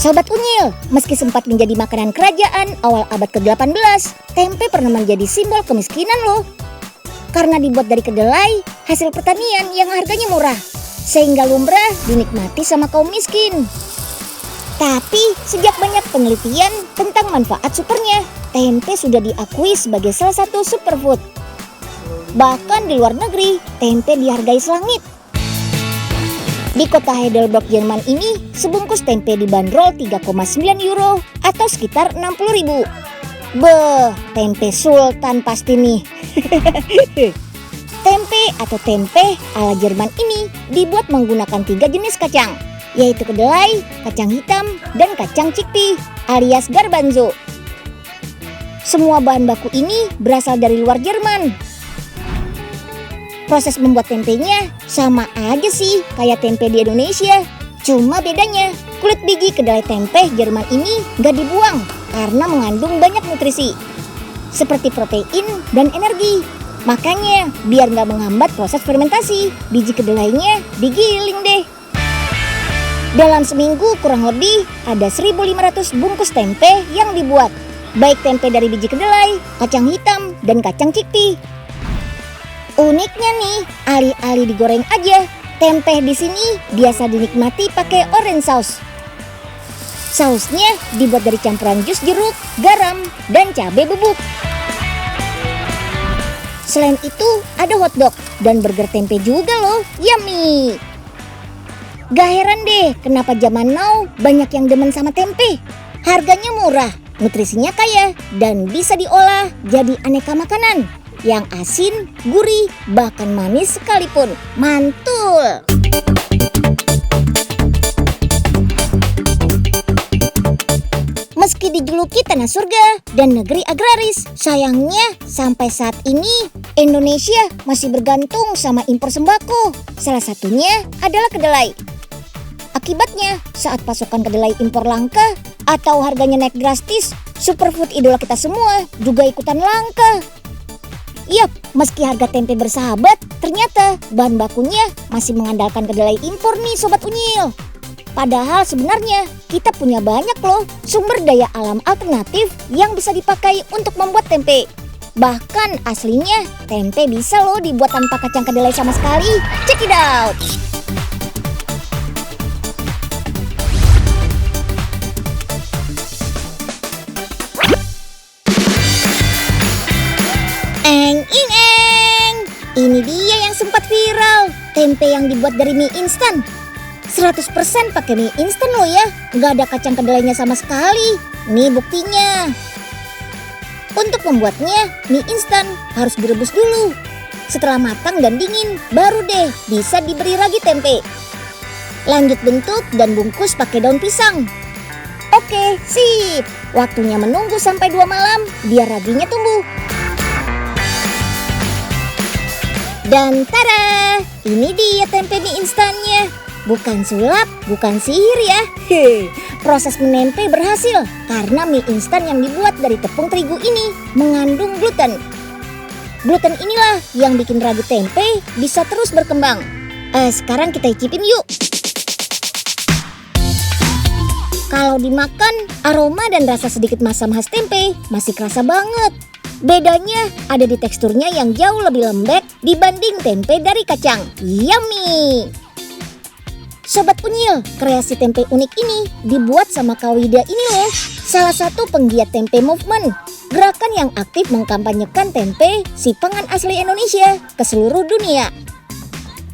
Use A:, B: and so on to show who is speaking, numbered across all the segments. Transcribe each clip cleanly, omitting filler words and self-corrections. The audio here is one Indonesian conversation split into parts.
A: Sobat Unyil, meski sempat menjadi makanan kerajaan awal abad ke-18, tempe pernah menjadi simbol kemiskinan loh. Karena dibuat dari kedelai, hasil pertanian yang harganya murah, sehingga lumrah dinikmati sama kaum miskin. Tapi sejak banyak penelitian tentang manfaat supernya, tempe sudah diakui sebagai salah satu superfood. Bahkan di luar negeri, tempe dihargai selangit. Di kota Heidelberg, Jerman ini, sebungkus tempe dibanderol 3,9 euro atau sekitar 60.000. Beuh, tempe sultan pasti nih. Tempe atau tempe ala Jerman ini dibuat menggunakan 3 jenis kacang, yaitu kedelai, kacang hitam, dan kacang chickpea alias garbanzo. Semua bahan baku ini berasal dari luar Jerman. Proses membuat tempenya sama aja sih kayak tempe di Indonesia. Cuma bedanya, kulit biji kedelai tempe Jerman ini gak dibuang karena mengandung banyak nutrisi, seperti protein dan energi. Makanya biar gak menghambat proses fermentasi, biji kedelainya digiling deh. Dalam seminggu kurang lebih ada 1.500 bungkus tempe yang dibuat, baik tempe dari biji kedelai, kacang hitam, dan kacang chickpea. Uniknya nih, alih-alih digoreng aja, tempe di sini biasa dinikmati pakai orange sauce. Sausnya dibuat dari campuran jus jeruk, garam, dan cabai bubuk. Selain itu, ada hotdog dan burger tempe juga loh, yummy. Gak heran deh kenapa zaman now banyak yang demen sama tempe. Harganya murah, nutrisinya kaya, dan bisa diolah jadi aneka makanan yang asin, gurih, bahkan manis sekalipun. Mantul! Meski dijuluki tanah surga dan negeri agraris, sayangnya sampai saat ini Indonesia masih bergantung sama impor sembako. Salah satunya adalah kedelai. Akibatnya, saat pasokan kedelai impor langka atau harganya naik drastis, superfood idola kita semua juga ikutan langka. Yap, meski harga tempe bersahabat, ternyata bahan bakunya masih mengandalkan kedelai impor nih Sobat Unyil. Padahal sebenarnya kita punya banyak loh sumber daya alam alternatif yang bisa dipakai untuk membuat tempe. Bahkan aslinya tempe bisa loh dibuat tanpa kacang kedelai sama sekali. Check it out! Ini dia yang sempat viral, tempe yang dibuat dari mie instan. 100% pakai mie instan loh ya, nggak ada kacang kedelainya sama sekali. Nih buktinya. Untuk membuatnya, mie instan harus direbus dulu. Setelah matang dan dingin, baru deh bisa diberi ragi tempe. Lanjut bentuk dan bungkus pakai daun pisang. Oke, sip. Waktunya menunggu sampai 2 malam biar raginya tumbuh. Dan tada, ini dia tempe mie instannya. Bukan sulap, bukan sihir ya. Proses menempe berhasil karena mie instan yang dibuat dari tepung terigu ini mengandung gluten. Gluten inilah yang bikin ragi tempe bisa terus berkembang. Sekarang kita icipin yuk. Kalau dimakan, aroma dan rasa sedikit masam khas tempe masih kerasa banget. Bedanya ada di teksturnya yang jauh lebih lembek dibanding tempe dari kacang. Yummy! Sobat Unyil, kreasi tempe unik ini dibuat sama Kawida ini loh, salah satu penggiat tempe movement. Gerakan yang aktif mengkampanyekan tempe si pangan asli Indonesia ke seluruh dunia.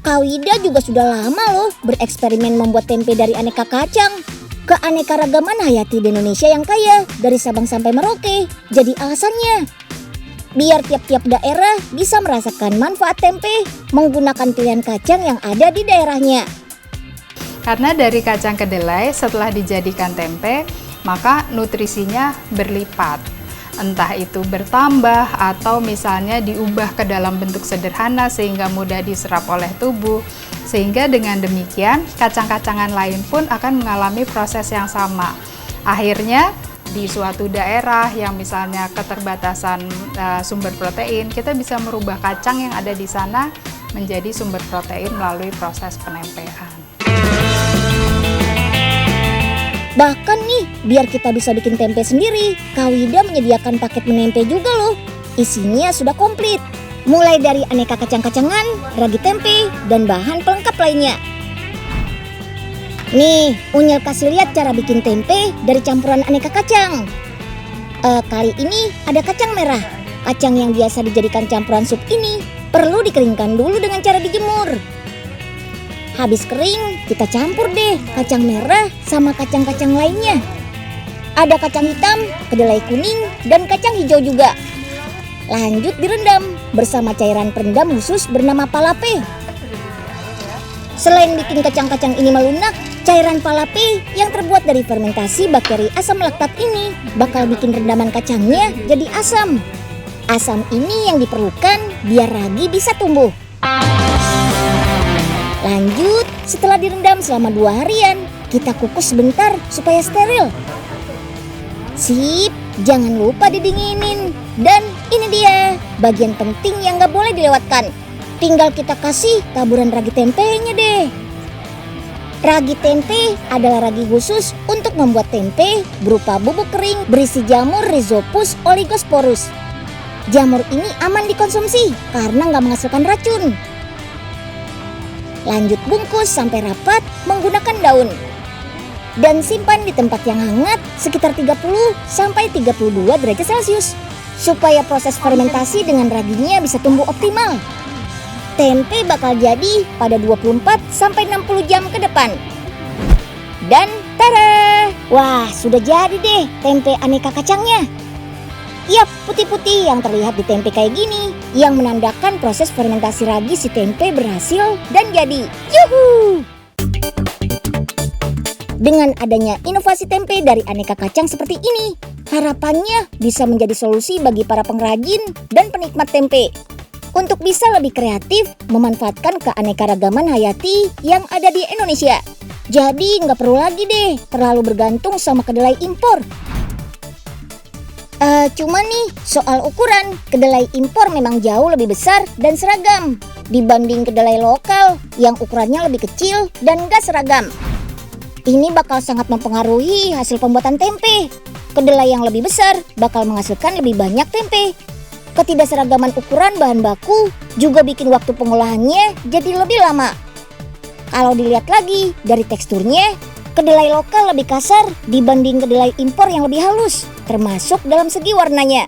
A: Kawida juga sudah lama loh bereksperimen membuat tempe dari aneka kacang. Keanekaragaman hayati di Indonesia yang kaya dari Sabang sampai Merauke jadi alasannya. Biar tiap-tiap daerah bisa merasakan manfaat tempe menggunakan pilihan kacang yang ada di daerahnya.
B: Karena dari kacang kedelai setelah dijadikan tempe, maka nutrisinya berlipat. Entah itu bertambah atau misalnya diubah ke dalam bentuk sederhana sehingga mudah diserap oleh tubuh. Sehingga dengan demikian, kacang-kacangan lain pun akan mengalami proses yang sama. Akhirnya, di suatu daerah yang misalnya keterbatasan sumber protein, kita bisa merubah kacang yang ada di sana menjadi sumber protein melalui proses penempean.
A: Bahkan nih, biar kita bisa bikin tempe sendiri, Kak Wida menyediakan paket menempe juga loh. Isinya sudah komplit, mulai dari aneka kacang-kacangan, ragi tempe, dan bahan pelengkap lainnya. Nih, Unyil kasih lihat cara bikin tempe dari campuran aneka kacang. Kali ini ada kacang merah. Kacang yang biasa dijadikan campuran sup ini perlu dikeringkan dulu dengan cara dijemur. Habis kering, kita campur deh kacang merah sama kacang-kacang lainnya. Ada kacang hitam, kedelai kuning, dan kacang hijau juga. Lanjut direndam bersama cairan perendam khusus bernama palape. Selain bikin kacang-kacang ini melunak, cairan palape yang terbuat dari fermentasi bakteri asam laktat ini bakal bikin rendaman kacangnya jadi asam. Asam ini yang diperlukan biar ragi bisa tumbuh. Lanjut, setelah direndam selama 2 harian, kita kukus sebentar supaya steril. Sip, jangan lupa didinginin. Dan ini dia, bagian penting yang gak boleh dilewatkan. Tinggal kita kasih taburan ragi tempenya deh. Ragi tempe adalah ragi khusus untuk membuat tempe berupa bubuk kering berisi jamur Rhizopus oligosporus. Jamur ini aman dikonsumsi karena nggak menghasilkan racun. Lanjut bungkus sampai rapat menggunakan daun. Dan simpan di tempat yang hangat sekitar 30-32 derajat Celcius supaya proses fermentasi dengan raginya bisa tumbuh optimal. Tempe bakal jadi pada 24-60 jam ke depan. Dan tada! Wah, sudah jadi deh tempe aneka kacangnya. Yap, putih-putih yang terlihat di tempe kayak gini yang menandakan proses fermentasi ragi si tempe berhasil dan jadi. Yuhu! Dengan adanya inovasi tempe dari aneka kacang seperti ini, harapannya bisa menjadi solusi bagi para pengrajin dan penikmat tempe untuk bisa lebih kreatif memanfaatkan keanekaragaman hayati yang ada di Indonesia. Jadi nggak perlu lagi deh terlalu bergantung sama kedelai impor. Cuma nih soal ukuran, kedelai impor memang jauh lebih besar dan seragam dibanding kedelai lokal yang ukurannya lebih kecil dan nggak seragam. Ini bakal sangat mempengaruhi hasil pembuatan tempe. Kedelai yang lebih besar bakal menghasilkan lebih banyak tempe. Ketidakseragaman ukuran bahan baku juga bikin waktu pengolahannya jadi lebih lama. Kalau dilihat lagi dari teksturnya, kedelai lokal lebih kasar dibanding kedelai impor yang lebih halus, termasuk dalam segi warnanya.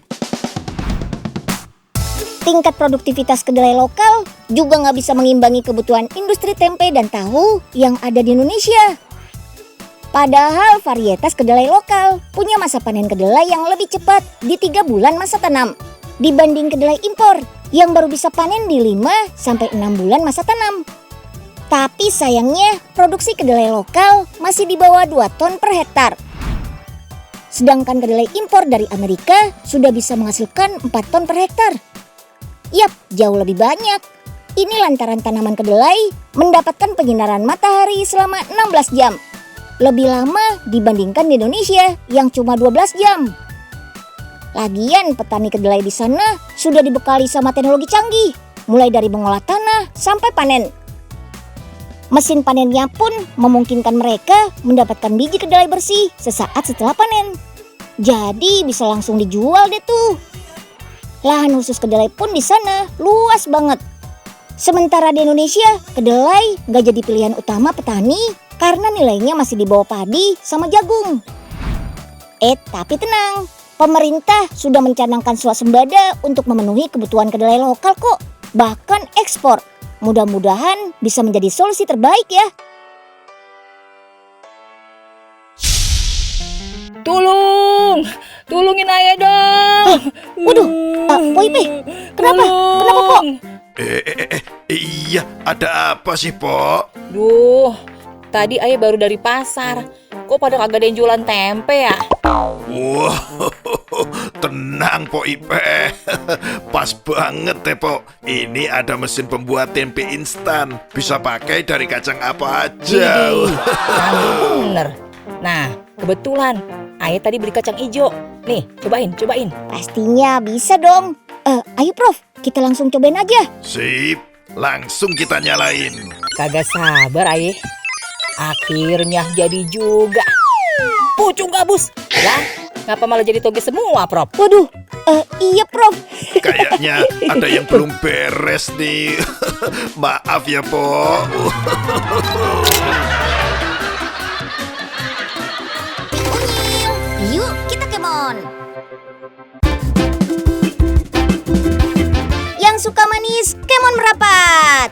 A: Tingkat produktivitas kedelai lokal juga nggak bisa mengimbangi kebutuhan industri tempe dan tahu yang ada di Indonesia. Padahal varietas kedelai lokal punya masa panen kedelai yang lebih cepat di 3 bulan masa tanam dibanding kedelai impor yang baru bisa panen di 5-6 bulan masa tanam. Tapi sayangnya produksi kedelai lokal masih di bawah 2 ton per hektar. Sedangkan kedelai impor dari Amerika sudah bisa menghasilkan 4 ton per hektar. Yap, jauh lebih banyak. Ini lantaran tanaman kedelai mendapatkan penyinaran matahari selama 16 jam. Lebih lama dibandingkan di Indonesia yang cuma 12 jam. Lagian petani kedelai di sana sudah dibekali sama teknologi canggih, mulai dari mengolah tanah sampai panen. Mesin panennya pun memungkinkan mereka mendapatkan biji kedelai bersih sesaat setelah panen. Jadi bisa langsung dijual deh tuh. Lahan khusus kedelai pun di sana luas banget. Sementara di Indonesia, kedelai nggak jadi pilihan utama petani karena nilainya masih di bawah padi sama jagung. Tapi tenang, pemerintah sudah mencanangkan swasembada untuk memenuhi kebutuhan kedelai lokal kok, bahkan ekspor. Mudah-mudahan bisa menjadi solusi terbaik ya.
C: Tolongin ayah dong.
A: Waduh, Po Ipe, kenapa? Kenapa, Po?
D: Iya, ada apa sih, Po?
C: Duh, tadi ayah baru dari pasar. Kok pada kagak ada yang jualan tempe ya?
D: Wow, tenang Po Ipe. Pas banget ya Po. Ini ada mesin pembuat tempe instan. Bisa pakai dari kacang apa aja.
C: Canggih bener. Nah, kebetulan ayah tadi beli kacang hijau. Nih, cobain.
A: Pastinya bisa dong. Ayo Prof, kita langsung cobain aja.
D: Sip, langsung kita nyalain.
C: Kagak sabar ayah. Akhirnya jadi juga. pucung gabus. Lah, ngapa malah jadi toge semua, Prof?
A: Waduh, iya Prof.
D: Kayaknya ada yang belum beres nih. Maaf ya, Po.
A: Unyil, yuk kita kemon. Yang suka manis, kemon merapat.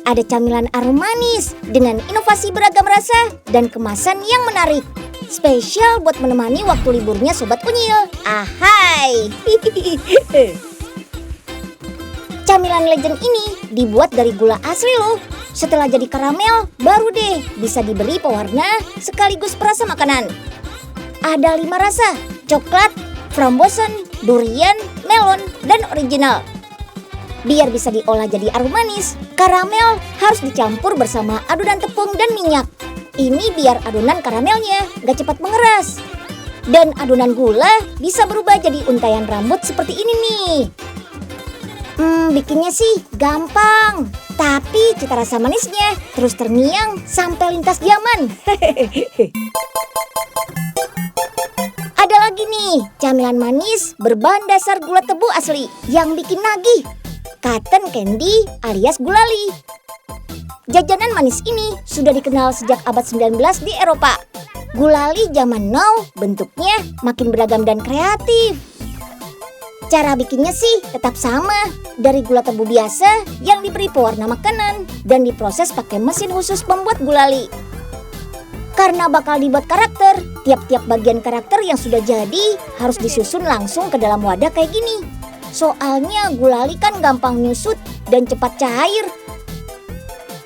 A: Ada camilan aroma manis dengan inovasi beragam rasa dan kemasan yang menarik. Spesial buat menemani waktu liburnya Sobat Unyil. Ahai! Camilan legend ini dibuat dari gula asli loh. Setelah jadi karamel, baru deh bisa diberi pewarna sekaligus perasa makanan. Ada 5 rasa, coklat, frambozen, durian, melon, dan original. Biar bisa diolah jadi aroma manis, karamel harus dicampur bersama adonan tepung dan minyak. Ini biar adonan karamelnya gak cepat mengeras. Dan adonan gula bisa berubah jadi untayan rambut seperti ini nih. Bikinnya sih gampang, tapi cita rasa manisnya terus terngiang sampai lintas zaman. Ada lagi nih, camilan manis berbahan dasar gula tebu asli yang bikin nagih. Cotton candy alias gulali. Jajanan manis ini sudah dikenal sejak abad 19 di Eropa. Gulali zaman now bentuknya makin beragam dan kreatif. Cara bikinnya sih tetap sama, dari gula tebu biasa yang diberi pewarna makanan dan diproses pakai mesin khusus pembuat gulali. Karena bakal dibuat karakter, tiap-tiap bagian karakter yang sudah jadi harus disusun langsung ke dalam wadah kayak gini. Soalnya gulali kan gampang nyusut dan cepat cair.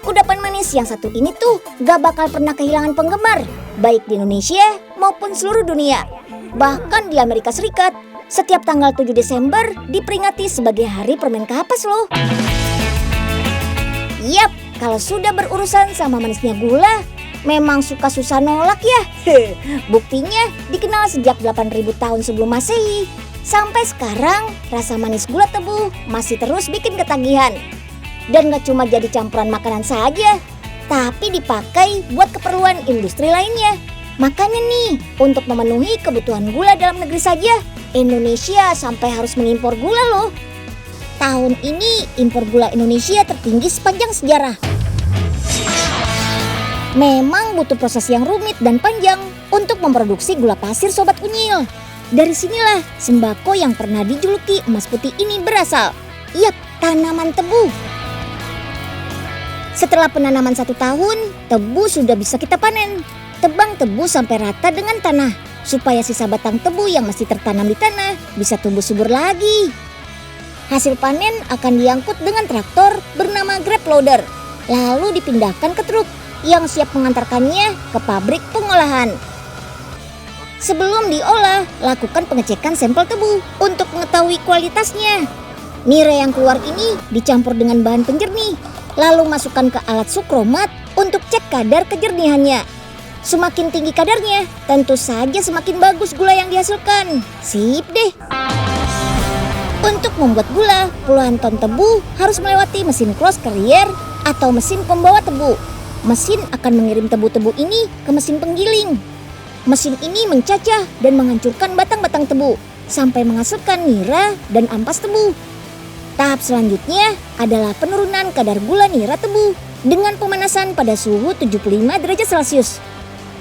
A: Kudapan manis yang satu ini tuh gak bakal pernah kehilangan penggemar, baik di Indonesia maupun seluruh dunia. Bahkan di Amerika Serikat, setiap tanggal 7 Desember diperingati sebagai Hari Permen Kapas loh. Yap, kalau sudah berurusan sama manisnya gula, memang suka susah nolak ya. Buktinya dikenal sejak 8.000 tahun sebelum Masehi. Sampai sekarang, rasa manis gula tebu masih terus bikin ketagihan. Dan gak cuma jadi campuran makanan saja, tapi dipakai buat keperluan industri lainnya. Makanya nih, untuk memenuhi kebutuhan gula dalam negeri saja, Indonesia sampai harus mengimpor gula loh. Tahun ini, impor gula Indonesia tertinggi sepanjang sejarah. Memang butuh proses yang rumit dan panjang untuk memproduksi gula pasir Sobat Unyil. Dari sinilah sembako yang pernah dijuluki emas putih ini berasal. Yap, tanaman tebu. Setelah penanaman 1 tahun, tebu sudah bisa kita panen. Tebang tebu sampai rata dengan tanah, supaya sisa batang tebu yang masih tertanam di tanah bisa tumbuh subur lagi. Hasil panen akan diangkut dengan traktor bernama grab loader, lalu dipindahkan ke truk yang siap mengantarkannya ke pabrik pengolahan. Sebelum diolah, lakukan pengecekan sampel tebu untuk mengetahui kualitasnya. Nira yang keluar ini dicampur dengan bahan penjernih, lalu masukkan ke alat sukromat untuk cek kadar kejernihannya. Semakin tinggi kadarnya, tentu saja semakin bagus gula yang dihasilkan. Sip deh. Untuk membuat gula, puluhan ton tebu harus melewati mesin cross carrier atau mesin pembawa tebu. Mesin akan mengirim tebu-tebu ini ke mesin penggiling. Mesin ini mencacah dan menghancurkan batang-batang tebu sampai menghasilkan nira dan ampas tebu. Tahap selanjutnya adalah penurunan kadar gula nira tebu dengan pemanasan pada suhu 75 derajat Celcius.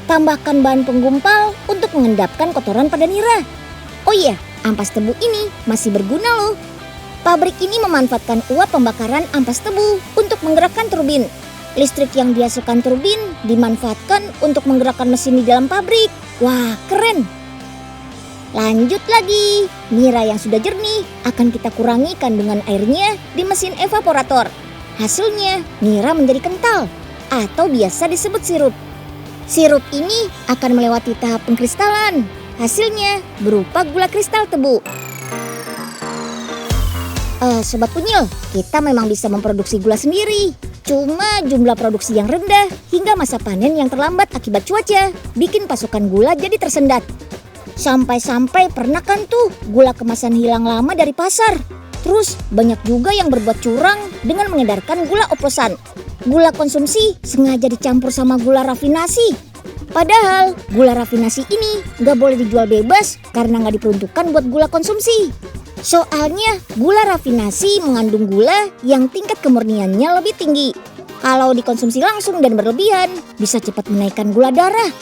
A: Tambahkan bahan penggumpal untuk mengendapkan kotoran pada nira. Oh iya, ampas tebu ini masih berguna loh. Pabrik ini memanfaatkan uap pembakaran ampas tebu untuk menggerakkan turbin. Listrik yang dihasilkan turbin dimanfaatkan untuk menggerakkan mesin di dalam pabrik. Wah, keren! Lanjut lagi, nira yang sudah jernih akan kita kurangi kandungan airnya di mesin evaporator. Hasilnya, nira menjadi kental atau biasa disebut sirup. Sirup ini akan melewati tahap pengkristalan. Hasilnya berupa gula kristal tebu. Sobat Unyil, kita memang bisa memproduksi gula sendiri. Cuma jumlah produksi yang rendah hingga masa panen yang terlambat akibat cuaca bikin pasokan gula jadi tersendat. Sampai-sampai pernah kan tuh gula kemasan hilang lama dari pasar. Terus banyak juga yang berbuat curang dengan mengedarkan gula oplosan. Gula konsumsi sengaja dicampur sama gula rafinasi. Padahal gula rafinasi ini nggak boleh dijual bebas karena nggak diperuntukkan buat gula konsumsi. Soalnya gula rafinasi mengandung gula yang tingkat kemurniannya lebih tinggi. Kalau dikonsumsi langsung dan berlebihan, bisa cepat menaikkan gula darah.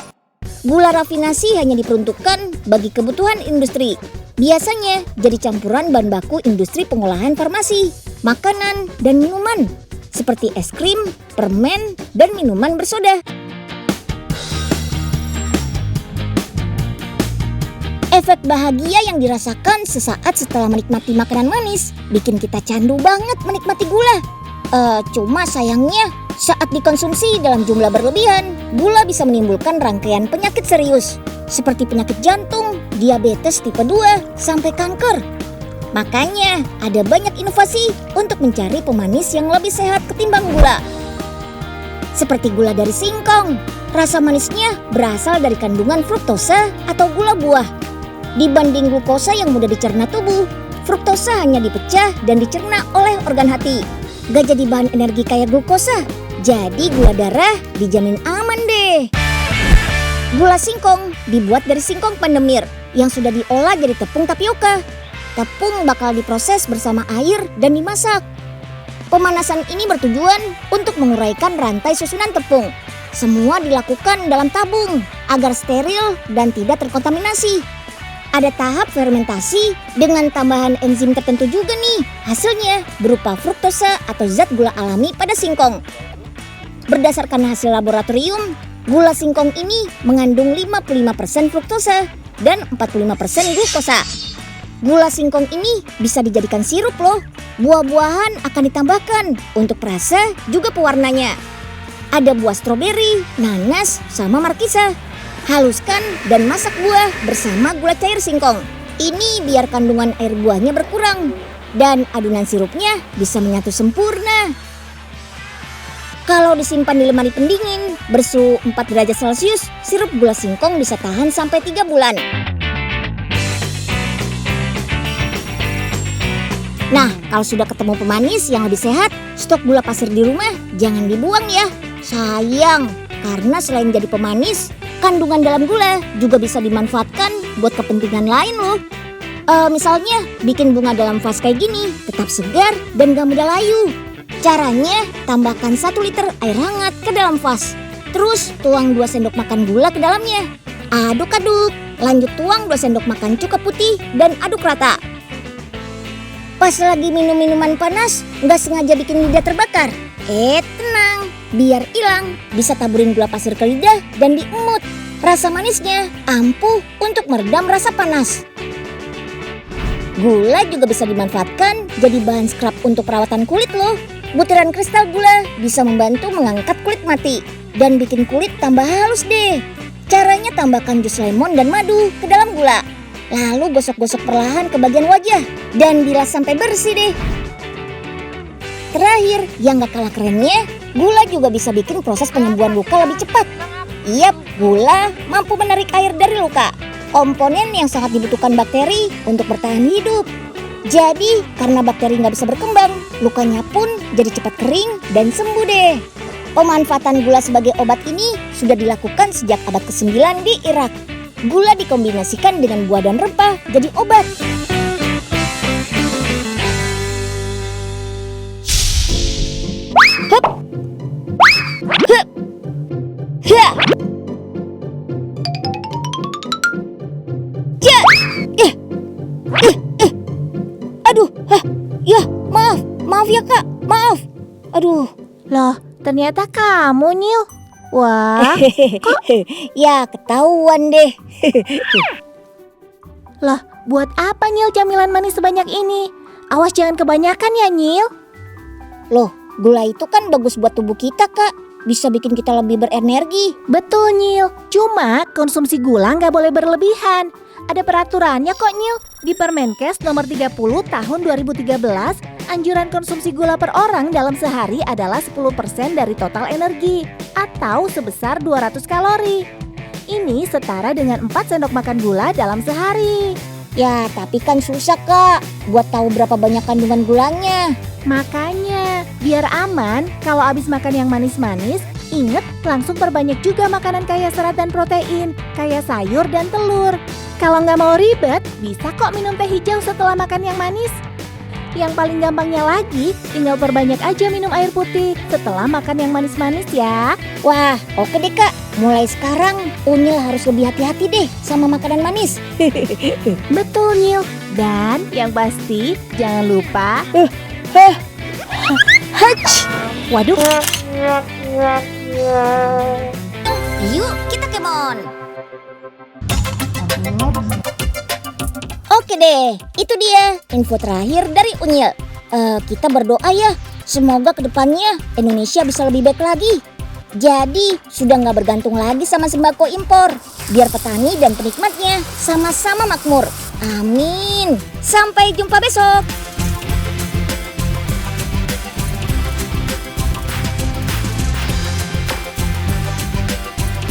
A: Gula rafinasi hanya diperuntukkan bagi kebutuhan industri. Biasanya jadi campuran bahan baku industri pengolahan farmasi, makanan, dan minuman. Seperti es krim, permen, dan minuman bersoda. Efek bahagia yang dirasakan sesaat setelah menikmati makanan manis bikin kita candu banget menikmati gula. Cuma sayangnya saat dikonsumsi dalam jumlah berlebihan, gula bisa menimbulkan rangkaian penyakit serius seperti penyakit jantung, diabetes tipe 2, sampai kanker. Makanya ada banyak inovasi untuk mencari pemanis yang lebih sehat ketimbang gula. Seperti gula dari singkong, rasa manisnya berasal dari kandungan fruktosa atau gula buah. Dibanding glukosa yang mudah dicerna tubuh, fruktosa hanya dipecah dan dicerna oleh organ hati. Gak jadi bahan energi kayak glukosa, jadi gula darah dijamin aman deh. Gula singkong dibuat dari singkong pandemir yang sudah diolah jadi tepung tapioka. Tepung bakal diproses bersama air dan dimasak. Pemanasan ini bertujuan untuk menguraikan rantai susunan tepung. Semua dilakukan dalam tabung agar steril dan tidak terkontaminasi. Ada tahap fermentasi dengan tambahan enzim tertentu juga nih. Hasilnya berupa fruktosa atau zat gula alami pada singkong. Berdasarkan hasil laboratorium, gula singkong ini mengandung 55% fruktosa dan 45% glukosa. Gula singkong ini bisa dijadikan sirup loh. Buah-buahan akan ditambahkan untuk rasa juga pewarnanya. Ada buah stroberi, nanas, sama markisa. Haluskan dan masak buah bersama gula cair singkong. Ini biar kandungan air buahnya berkurang dan adonan sirupnya bisa menyatu sempurna. Kalau disimpan di lemari pendingin bersuhu 4 derajat Celcius, sirup gula singkong bisa tahan sampai 3 bulan. Nah, kalau sudah ketemu pemanis yang lebih sehat, stok gula pasir di rumah jangan dibuang ya. Sayang, karena selain jadi pemanis, kandungan dalam gula juga bisa dimanfaatkan buat kepentingan lain loh. Misalnya bikin bunga dalam vas kayak gini tetap segar dan gak mudah layu. Caranya tambahkan 1 liter air hangat ke dalam vas. Terus tuang 2 sendok makan gula ke dalamnya. Aduk-aduk. Lanjut tuang 2 sendok makan cuka putih dan aduk rata. Pas lagi minum minuman panas, gak sengaja bikin lidah terbakar. Tenang, biar hilang, bisa taburin gula pasir ke lidah dan diemut. Rasa manisnya ampuh untuk meredam rasa panas. Gula juga bisa dimanfaatkan jadi bahan scrub untuk perawatan kulit loh. Butiran kristal gula bisa membantu mengangkat kulit mati dan bikin kulit tambah halus deh. Caranya tambahkan jus lemon dan madu ke dalam gula. Lalu gosok-gosok perlahan ke bagian wajah dan bilas sampai bersih deh. Terakhir, yang gak kalah kerennya, gula juga bisa bikin proses penyembuhan luka lebih cepat. Yap, gula mampu menarik air dari luka. Komponen yang sangat dibutuhkan bakteri untuk bertahan hidup. Jadi, karena bakteri gak bisa berkembang, lukanya pun jadi cepat kering dan sembuh deh. Pemanfaatan gula sebagai obat ini sudah dilakukan sejak abad ke-9 di Irak. Gula dikombinasikan dengan buah dan rempah jadi obat. Hup. Hup. Ya. Ya. Aduh, ya, maaf ya Kak, maaf. Aduh.
E: Loh, ternyata kamu, Nyil. Wah,
A: ya ketahuan deh.
E: Lah, buat apa Nyil camilan manis sebanyak ini? Awas jangan kebanyakan ya, Nyil.
A: Loh, gula itu kan bagus buat tubuh kita, Kak. Bisa bikin kita lebih berenergi.
E: Betul, Nyil. Cuma konsumsi gula nggak boleh berlebihan. Ada peraturannya kok, Nyil. Di Permenkes nomor 30 tahun 2013, anjuran konsumsi gula per orang dalam sehari adalah 10% dari total energi atau sebesar 200 kalori. Ini setara dengan 4 sendok makan gula dalam sehari.
A: Ya, tapi kan susah, Kak, buat tahu berapa banyak kandungan gulanya.
E: Makanya, biar aman, kalau abis makan yang manis-manis, Ingat, langsung perbanyak juga makanan kaya serat dan protein, kaya sayur dan telur. Kalau nggak mau ribet, bisa kok minum teh hijau setelah makan yang manis. Yang paling gampangnya lagi, tinggal perbanyak aja minum air putih setelah makan yang manis-manis ya.
A: Wah, oke deh Kak. Mulai sekarang Unyil harus lebih hati-hati deh sama makanan manis.
E: Betul, Nyil. Dan yang pasti, jangan lupa... Waduh,
A: Yuk, kita kemon. Oke deh, itu dia info terakhir dari Unyil. Kita berdoa ya, semoga kedepannya Indonesia bisa lebih baik lagi. Jadi, sudah nggak bergantung lagi sama sembako impor. Biar petani dan penikmatnya sama-sama makmur. Amin. Sampai jumpa besok.